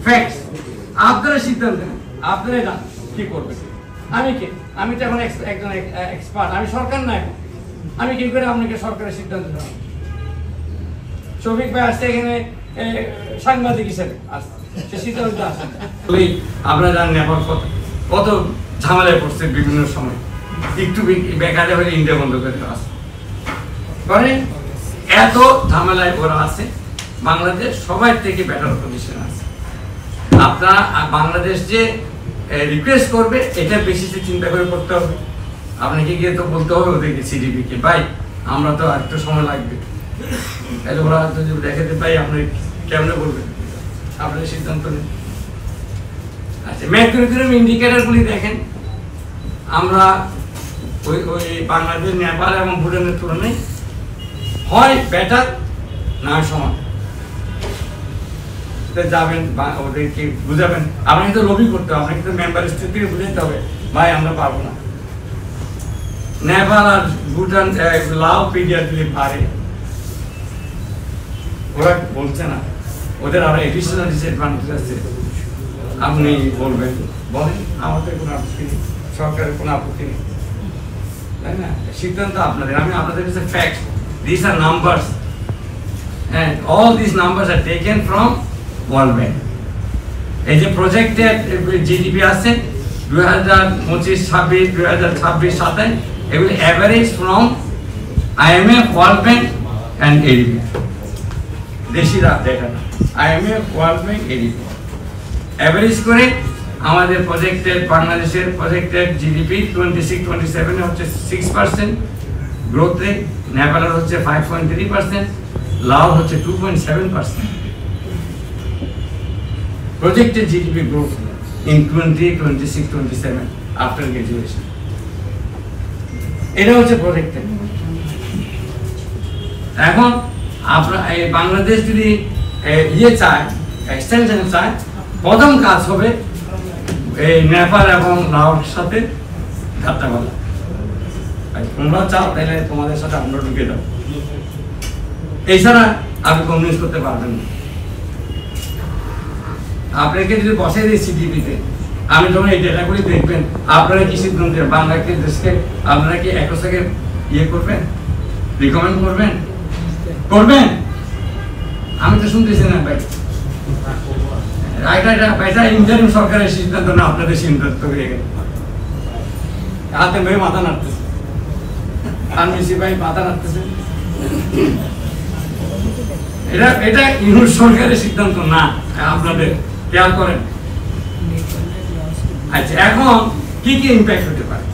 Facts, আপনারা সিদ্ধান্ত নেন, আপনারা জানেন কি করবেন। আমি কে? আমি তো এখন একজন এক্সপার্ট, আমি সরকার না, এখন আমি কি করে আপনাকে সরকারের সিদ্ধান্ত দেব? শফিক ভাই আসছে এখানে সাংবাদিক হিসেবে আসছে, সে সিদ্ধান্ত আসেন। আপনারা জানেন নেপাল কত ঝামেলায় পড়ছে বিভিন্ন সময়, একটু বেকারে হলে ইন্ডিয়া বন্ধ করে আসে করে, এত ঝামেলায় ওরা আছে। বাংলাদেশ সবার থেকে বেটার পজিশন আছে। আপনারা বাংলাদেশ যে রিকোয়েস্ট করবে এটা বেশিতে চিন্তা করে করতে হবে। আপনাকে গিয়ে তো বলতে হবে ওদেরকে সিডিপি কে, ভাই আমরা তো একটু সময় লাগবে, তাহলে ওরা যদি দেখাতে পাই আপনি কেমনে বলবেন? আপনাদের সিদ্ধান্ত নেন। আচ্ছা, ম্যাক্রোইকোনমিক ইন্ডিকেটরগুলি দেখেন, আমরা ওই বাংলাদেশ, নেপাল এবং ভুটানের তুলনায় হয় বেটার না সমান। যাবেন বা ওদেরকে বুঝাবেন, আপনাকে তো লবি করতে হবে, আপনাকে তো মেম্বার স্টেট থেকে বুঝাতে হবে, ভাই আমরা পারবো না। নেপাল আর ভুটান, লাও পিডিআর দিলে পারে, ওরা বলছে না, ওদের আরো এডিশনাল ডিসঅ্যাডভান্টেজ আছে। আপনি বলবেন, বলেন, আমাদের কোনো আপত্তি নেই, সরকারের কোনো আপত্তি নেই, তাই না? সিদ্ধান্ত আপনাদের। আমি আপনাদের কাছে fact, this are numbers, and all these numbers are taken from World Bank. এই যে প্রজেক্টেড জিডিপি আছে 2025, 26, 2026, 27, এগুলি average from IMF, World Bank and ADB, দেশিরা ডেটা না, IMF, World Bank, ADB average করে আমাদের প্রজেক্টেড, বাংলাদেশের প্রজেক্টেড জিডিপি 26-27 হচ্ছে 6% গ্রোথ রেট, নেপালের হচ্ছে 5.3%, লাও হচ্ছে 2.7%। projected GDP growth in 2026-27 after graduation. এটা হচ্ছে projected। এখন আপনার বাংলাদেশ যদি ইয়ে চায়, এক্সটেনশন চায়, প্রথম কাজ হবে এই নেপাল এবং লাওর সাথে ধাক্কা বলা। তোমরা চাও তাহলে তোমাদের সাথে আমরা ঢুকে যাবো, এছাড়া আপনি কমিউনিস্ট করতে পারবেন না। আপনাকে যদি বসে দিই সিডিপিতে, আমি যখন এই ডেটাগুলি দেখবেন, আপনারা কি সিদ্ধান্ত বাংলাকে দেশকে আপনারা কি একসাথে ইয়ে করবেন, রিকমেন্ড করবেন? আমি তো শুনতেছি না ভাই, এটা ইন্টারিম সরকারের সিদ্ধান্ত না, আপনাদের সিদ্ধান্ত হয়ে গেল। হাতে মেয়ে মাথা নাড়তেছে, আর্মি ভাই মাথা নাড়তেছে। এটা ইউনিট সরকারের সিদ্ধান্ত না, আপনাদের খেয়াল করেন। আচ্ছা, এখন কি কি ইম্প্যাক্ট হতে পারে?